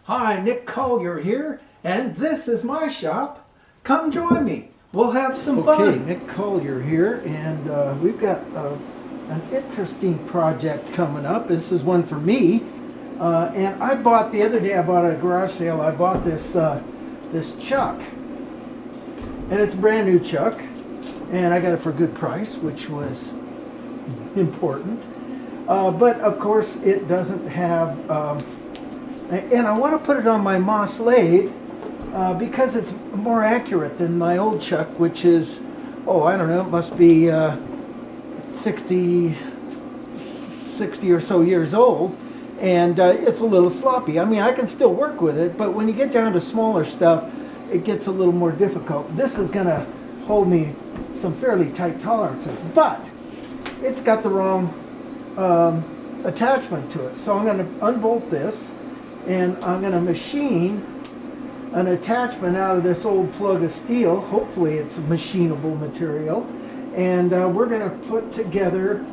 Hi, Nick Collier here, and this is my shop. Come join me. We'll have some fun. Okay, Nick Collier here, and we've got an interesting project coming up. This is one for me. And I bought, the other day I bought at a garage sale, I bought this, this chuck. And it's a brand new chuck. And I got it for a good price, which was important. But of course it doesn't have, and I want to put it on my Moss lathe because it's more accurate than my old chuck, which is, oh, I don't know, it must be 60 or so years old, and it's a little sloppy. I mean, I can still work with it, but when you get down to smaller stuff, it gets a little more difficult. This is going to hold me some fairly tight tolerances, but it's got the wrong attachment to it. So I'm going to unbolt this, and I'm going to machine an attachment out of this old plug of steel. Hopefully it's machinable material, and we're going to put together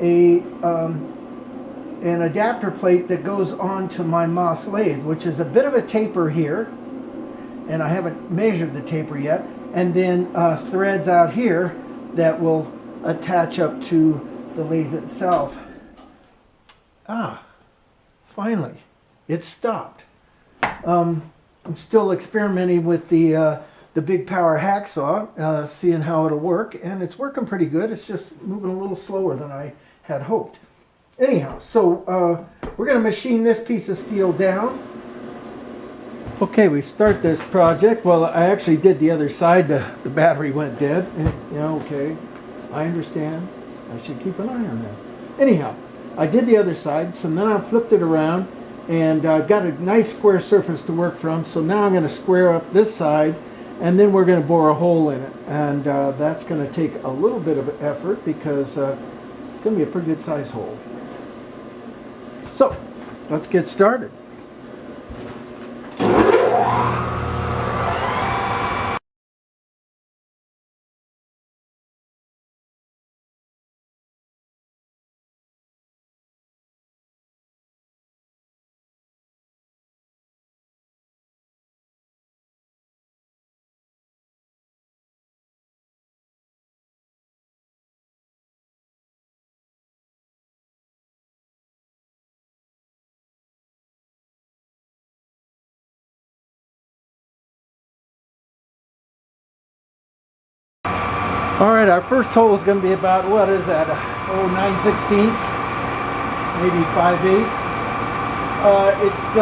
a an adapter plate that goes onto my Moss lathe, which is a bit of a taper here, and I haven't measured the taper yet, and then threads out here that will attach up to the lathe itself. Ah, finally, it stopped. I'm still experimenting with the big power hacksaw, seeing how it'll work, and it's working pretty good. It's just moving a little slower than I had hoped. Anyhow, so we're going to machine this piece of steel down. Okay, we start this project. Well, I actually did the other side. The battery went dead. Yeah, okay, I understand. I should keep an eye on that. Anyhow, I did the other side, so then I flipped it around, and I've got a nice square surface to work from. So now I'm going to square up this side, and then we're going to bore a hole in it. And that's going to take a little bit of effort because it's going to be a pretty good size hole. So let's get started. All right, our first hole is going to be about, what is that, 9/16, maybe 5/8. It's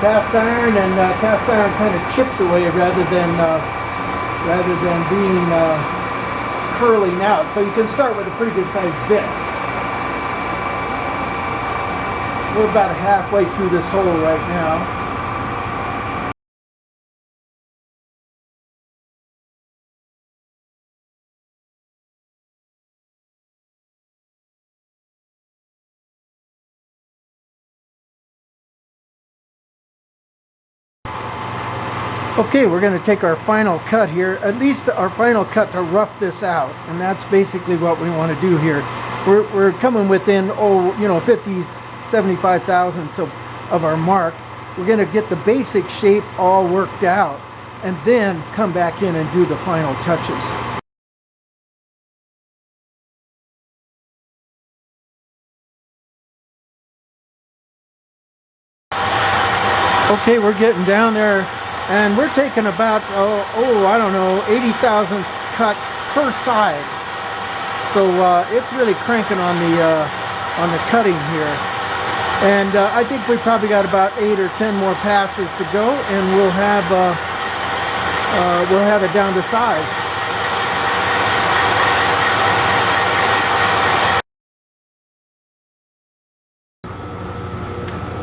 cast iron, and cast iron kind of chips away rather than being curling out. So you can start with a pretty good sized bit. We're about halfway through this hole right now. Okay, we're going to take our final cut here, at least our final cut to rough this out, and that's basically what we want to do here. We're coming within, 50, 75 thousandths of our mark. We're going to get the basic shape all worked out, and then come back in and do the final touches. Okay, we're getting down there. And we're taking about, I don't know, 80 thousandths cuts per side. So it's really cranking on the cutting here. And I think we probably got about 8 or 10 more passes to go, and we'll have it down to size.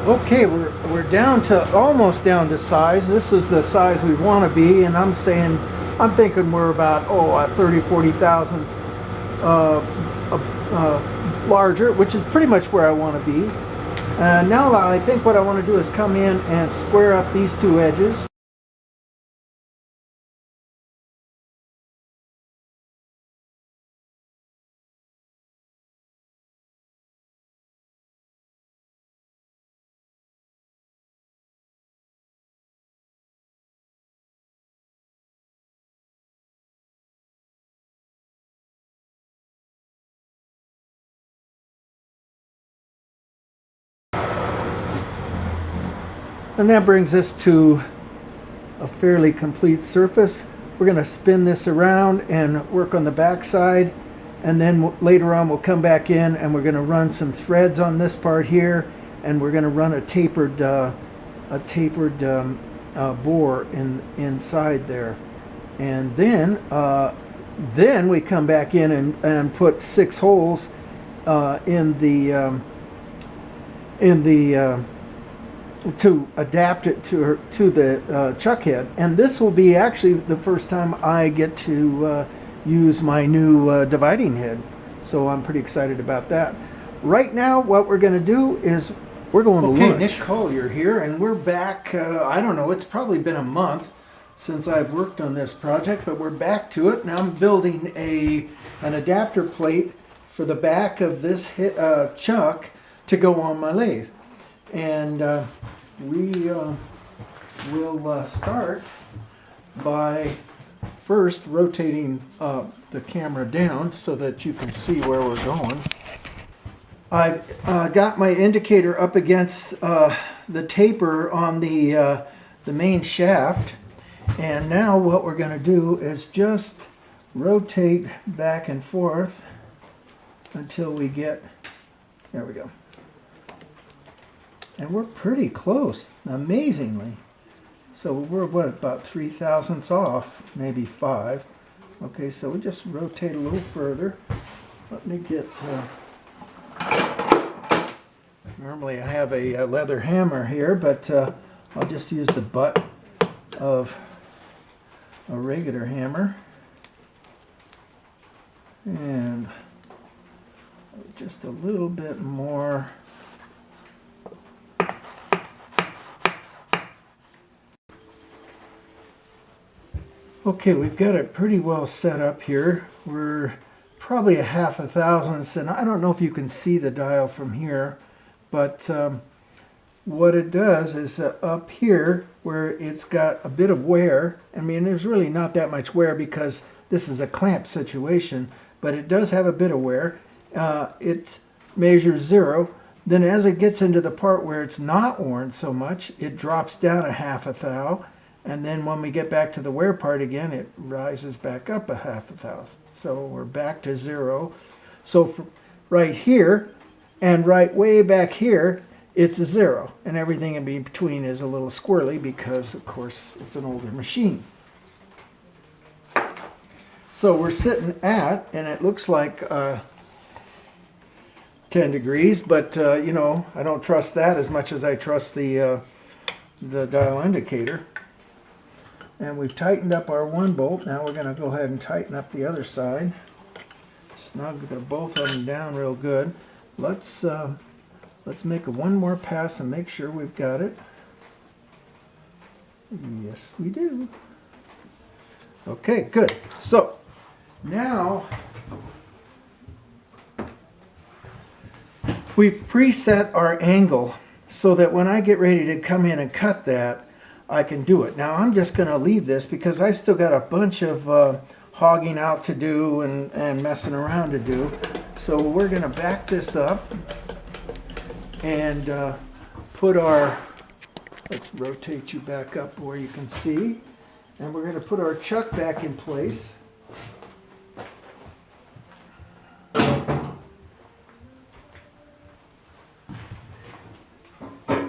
Okay, we're down to, almost down to size. This is the size we want to be, and I'm thinking we're about 30, 40 thousandths larger, which is pretty much where I want to be. Now I think what I want to do is come in and square up these two edges. And that brings us to a fairly complete surface. We're going to spin this around and work on the back side, and then later on we'll come back in and we're going to run some threads on this part here, and we're going to run a tapered bore inside there, and then we come back in and put 6 holes in the to adapt it to the chuck head. And this will be actually the first time I get to use my new dividing head, so I'm pretty excited about that. Right now what we're going to do is we're going to lunch. Nick Collier here, and we're back. I don't know, it's probably been a month since I've worked on this project, but we're back to it. Now I'm building an adapter plate for the back of this chuck to go on my lathe. And we will start by first rotating the camera down so that you can see where we're going. I've got my indicator up against the taper on the main shaft, and now what we're going to do is just rotate back and forth until we get, there we go. And we're pretty close, amazingly. So we're what, about 3/1000ths off, maybe 5. Okay, so we just rotate a little further. Let me get, normally I have a leather hammer here, but I'll just use the butt of a regular hammer. And just a little bit more. Okay, we've got it pretty well set up here. We're probably 0.5 and I don't know if you can see the dial from here, but what it does is up here where it's got a bit of wear, I mean there's really not that much wear because this is a clamp situation, but it does have a bit of wear. It measures 0. Then as it gets into the part where it's not worn so much, it drops down 0.5 thou. And then when we get back to the wear part again, it rises back up 0.5 thou. So we're back to 0. So for right here and right way back here, it's a 0. And everything in between is a little squirrely because, of course, it's an older machine. So we're sitting at, and it looks like 10 degrees, but you know, I don't trust that as much as I trust the dial indicator. And we've tightened up our one bolt. Now we're going to go ahead and tighten up the other side. Snug both of them down real good. Let's make one more pass and make sure we've got it. Yes, we do. Okay, good. So now we've preset our angle so that when I get ready to come in and cut that, I can do it. Now I'm just going to leave this because I've still got a bunch of hogging out to do and messing around to do. So we're going to back this up and put our, let's rotate you back up where you can see, and we're going to put our chuck back in place.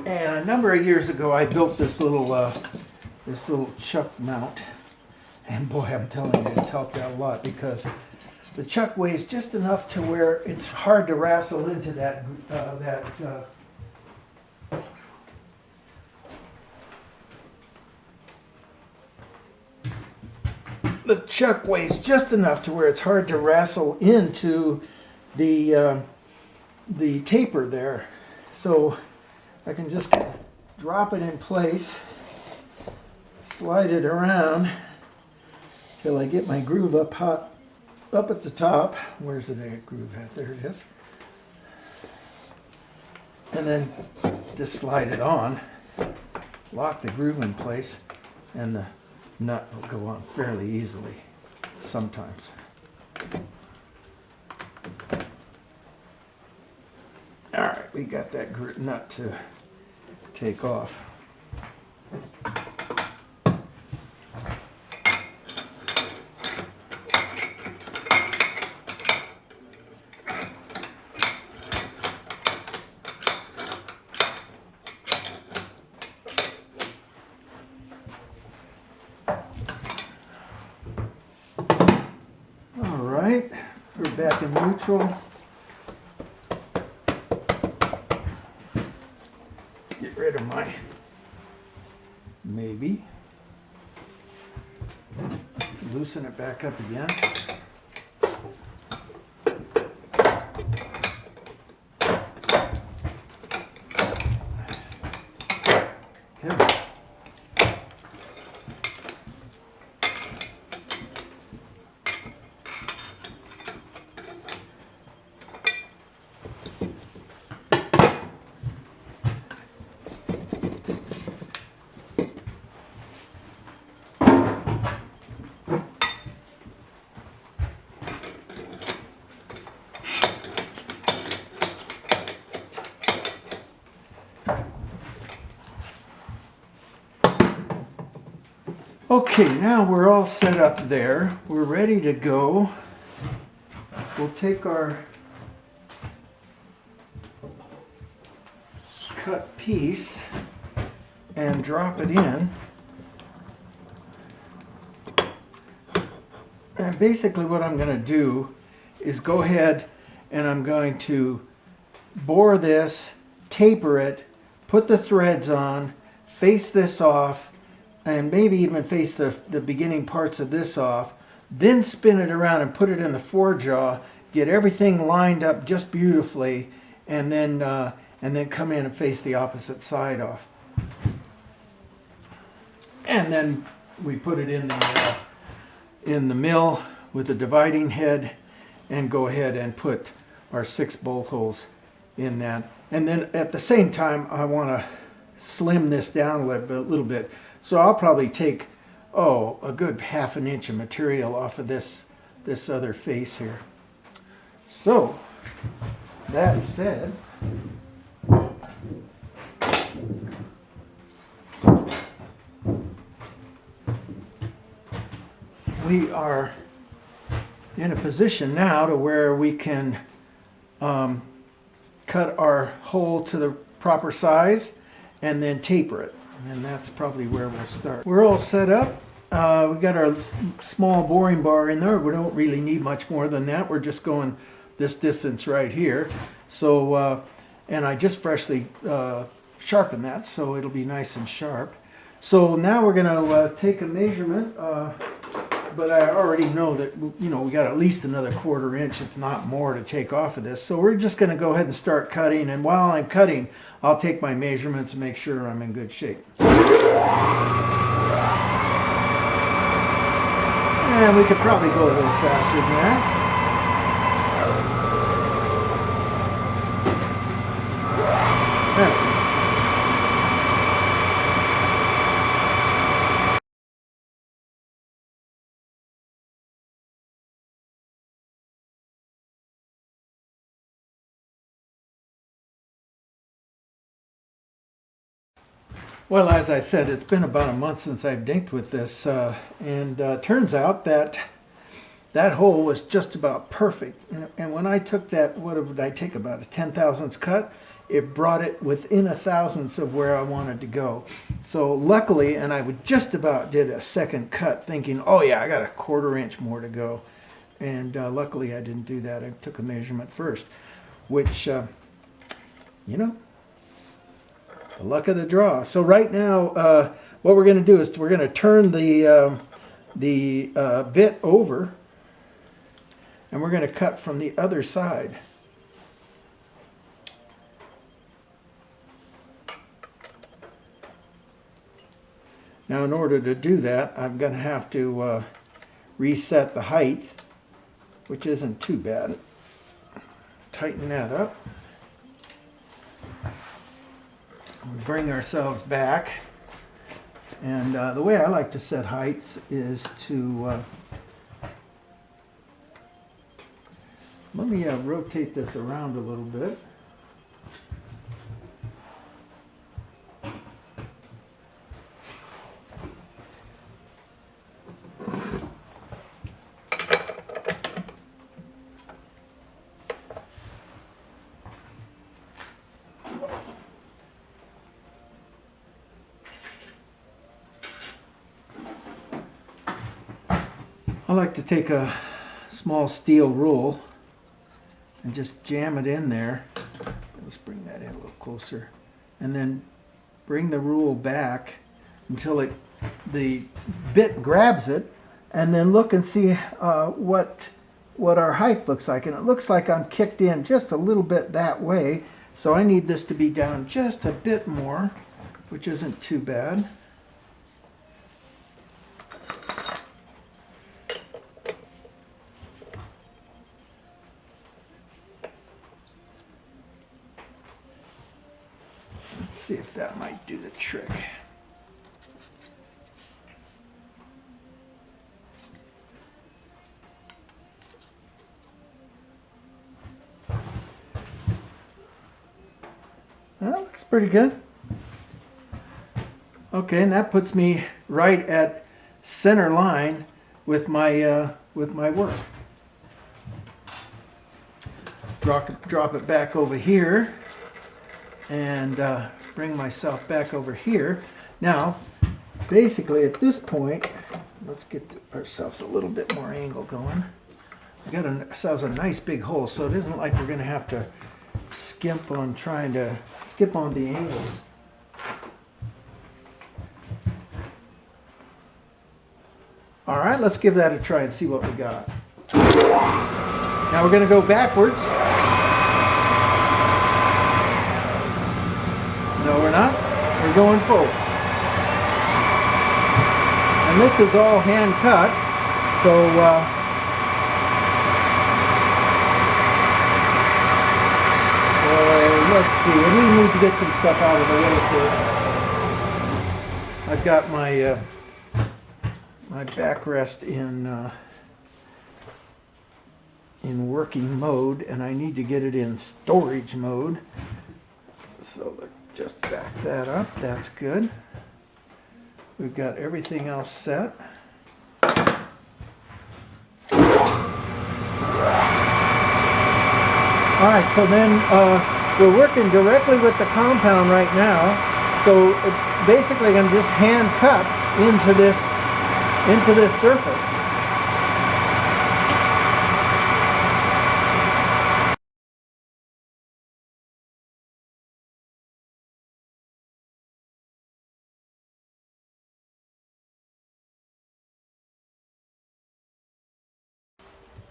And a number of years ago, I built this little chuck mount, and boy, I'm telling you, it's helped out a lot because the chuck weighs just enough to where it's hard to wrestle into that the chuck weighs just enough to where it's hard to wrestle into the taper there, so I can just drop it in place, slide it around till I get my groove up at the top. Where's the groove at? There it is. And then just slide it on, lock the groove in place, and the nut will go on fairly easily sometimes. All right, we got that nut to take off. We're back in neutral. Get rid of my maybe. Let's loosen it back up again. Good. Okay, now we're all set up there. We're ready to go. We'll take our cut piece and drop it in. And basically what I'm going to do is go ahead and I'm going to bore this, taper it, put the threads on, face this off, and maybe even face the beginning parts of this off, then spin it around and put it in the forejaw, get everything lined up just beautifully, and then come in and face the opposite side off. And then we put it in the mill with a dividing head and go ahead and put our 6 bolt holes in that. And then at the same time, I want to slim this down a little bit. So I'll probably take, a good 1/2 inch of material off of this other face here. So, that said, we are in a position now to where we can cut our hole to the proper size and then taper it. And that's probably where we'll start. We're all set up. We got our small boring bar in there. We don't really need much more than that. We're just going this distance right here. So, and I just freshly sharpened that, so it'll be nice and sharp. So now we're gonna take a measurement, but I already know that, we got at least another 1/4 inch, if not more, to take off of this. So we're just gonna go ahead and start cutting, and while I'm cutting, I'll take my measurements and make sure I'm in good shape. And we could probably go a little faster than that. There. Well, as I said, it's been about a month since I've dinked with this, and turns out that that hole was just about perfect. And when I took that, what did I take, about a 10/1000 cut? It brought it within a thousandth of where I wanted to go. So luckily, and I would just about did a second cut thinking, oh yeah, I got a 1/4 inch more to go. And luckily I didn't do that. I took a measurement first, which, the luck of the draw. So right now, what we're going to do is we're going to turn the bit over, and we're going to cut from the other side. Now, in order to do that, I'm going to have to reset the height, which isn't too bad. Tighten that up. Bring ourselves back, and the way I like to set heights is to let me rotate this around a little bit. I like to take a small steel rule and just jam it in there. Let's bring that in a little closer. And then bring the rule back until the bit grabs it, and then look and see what our height looks like. And it looks like I'm kicked in just a little bit that way, so I need this to be down just a bit more, which isn't too bad. Let's see if that might do the trick. That looks pretty good. Okay, and that puts me right at center line with my work. Drop it back over here, and bring myself back over here. Now, basically at this point, let's get ourselves a little bit more angle going. We got ourselves a nice big hole, so it isn't like we're going to have to skip on the angles. All right, let's give that a try and see what we got. Now we're going to go backwards. No, we're not. We're going forward. And this is all hand cut, so let's see. We need to get some stuff out of the way first. I've got my my backrest in working mode, and I need to get it in storage mode. So let's just back that up. That's good. We've got everything else set. All right, so then we're working directly with the compound right now. So basically I'm just hand cut into this surface.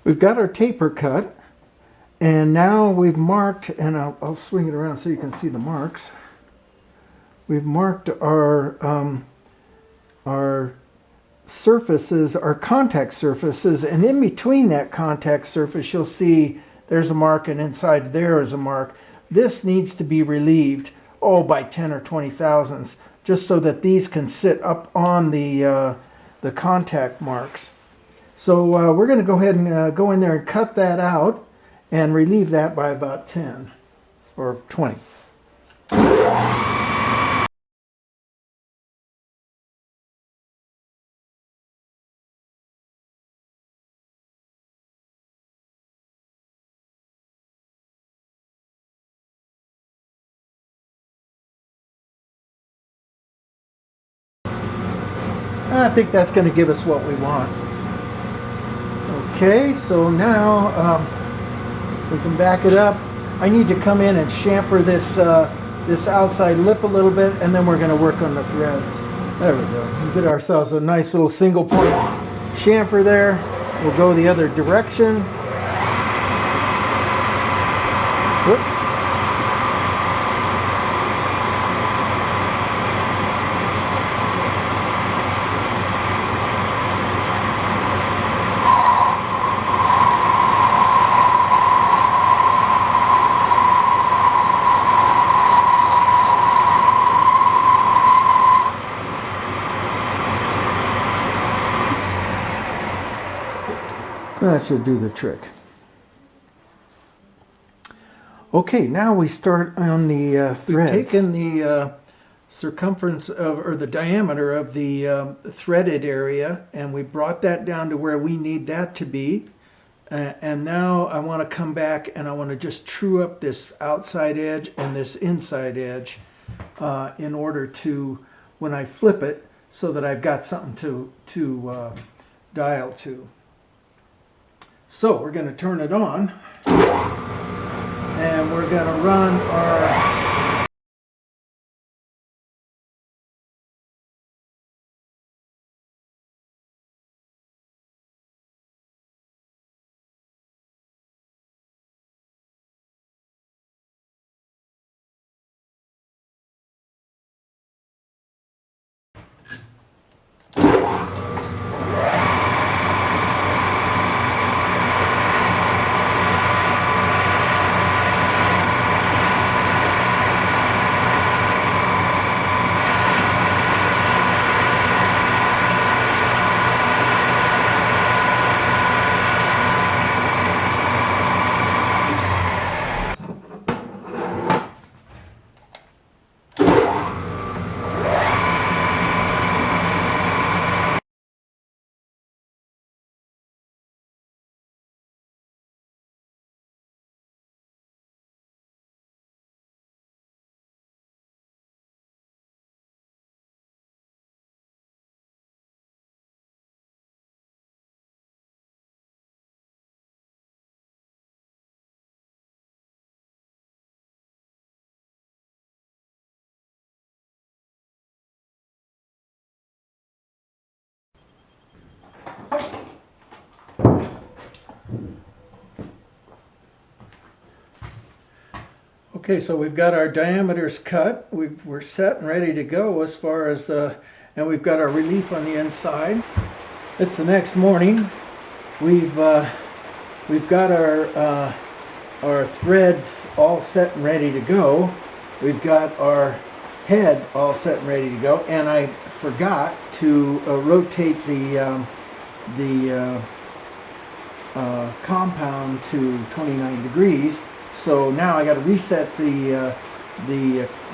We've got our taper cut, and now we've marked, and I'll swing it around so you can see the marks. We've marked our surfaces, our contact surfaces, and in between that contact surface you'll see there's a mark, and inside there is a mark. This needs to be relieved, by 10 or 20 thousandths, just so that these can sit up on the contact marks. So we're going to go ahead and go in there and cut that out and relieve that by about 10 or 20. I think that's going to give us what we want. Okay, so now we can back it up. I need to come in and chamfer this this outside lip a little bit, and then we're going to work on the threads. There we go. We get ourselves a nice little single point chamfer there. We'll go the other direction. Whoops. That should do the trick. Okay, now we start on the threads. We've taken the circumference or the diameter of the threaded area, and we brought that down to where we need that to be. And now I want to come back and I want to just true up this outside edge and this inside edge in order to, when I flip it, so that I've got something to dial to. So we're going to turn it on. and we're going to run our Okay, so we've got our diameters cut. We're set and ready to go as far as, and we've got our relief on the inside. It's the next morning. We've got our threads all set and ready to go. We've got our head all set and ready to go, and I forgot to rotate the compound to 29 degrees. So now I got to reset the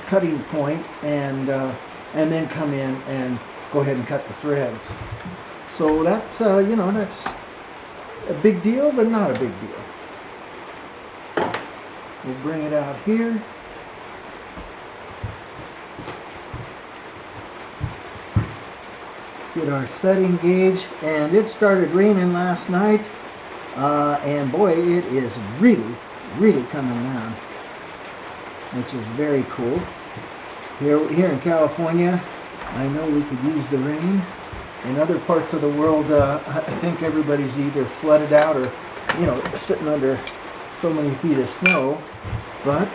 cutting point and then come in and go ahead and cut the threads. So that's you know, that's a big deal, but not a big deal. We'll bring it out here. Get our setting gauge, and it started raining last night, and boy, it is really coming down, which is very cool. Here in California, I know we could use the rain. In other parts of the world, I think everybody's either flooded out or, you know, sitting under so many feet of snow, but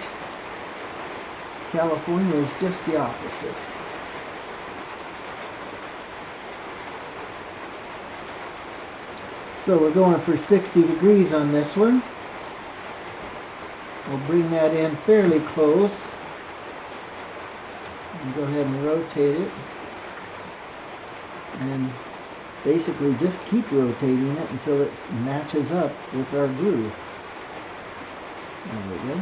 California is just the opposite. So we're going for 60 degrees on this one. We'll bring that in fairly close and go ahead and rotate it, and basically just keep rotating it until it matches up with our groove. There we go.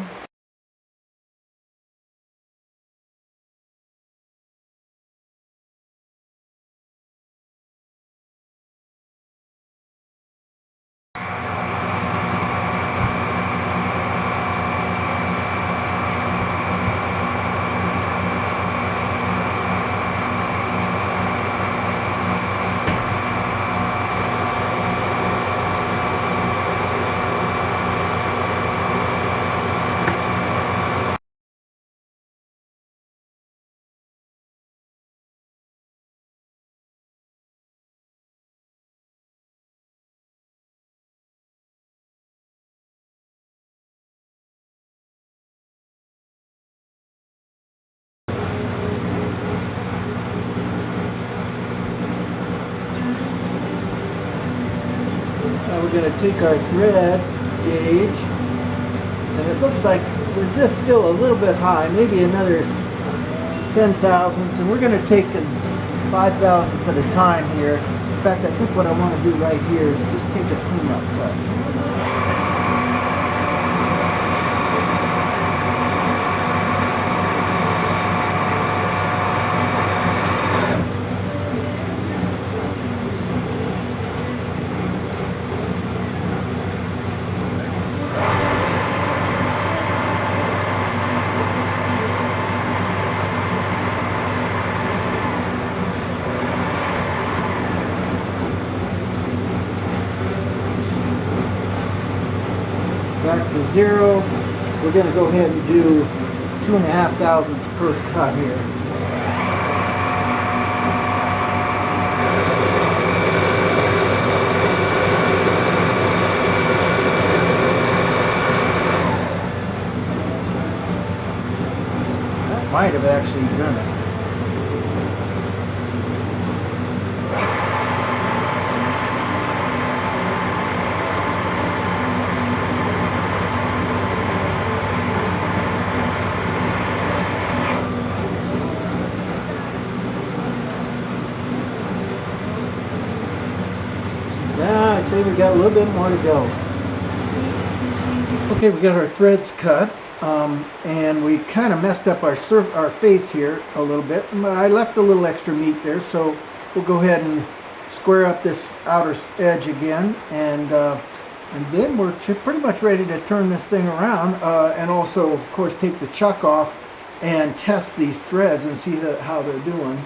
Now we're going to take our thread gauge, and it looks like we're just still a little bit high, maybe another 10 thousandths, and we're going to take 5 thousandths at a time here. In fact, I think what I want to do right here is just take a clean-up cut. Back to 0. we're going to go ahead and do 2.5 thousandths per cut here. That might have actually done it. Yeah, I'd say we got a little bit more to go. Okay, we got our threads cut, and we kind of messed up our face here a little bit. But I left a little extra meat there, so we'll go ahead and square up this outer edge again, and then we're pretty much ready to turn this thing around, and also, of course, take the chuck off and test these threads and see how they're doing.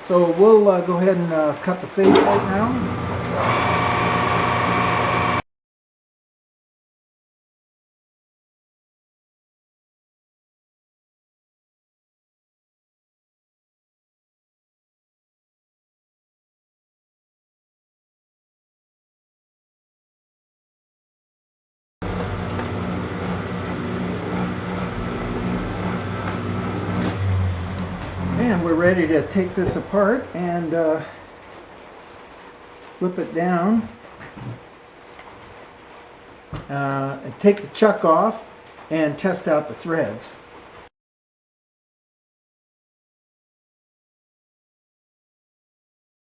So we'll go ahead and cut the face right now. And we're ready to take this apart and flip it down, and take the chuck off and test out the threads.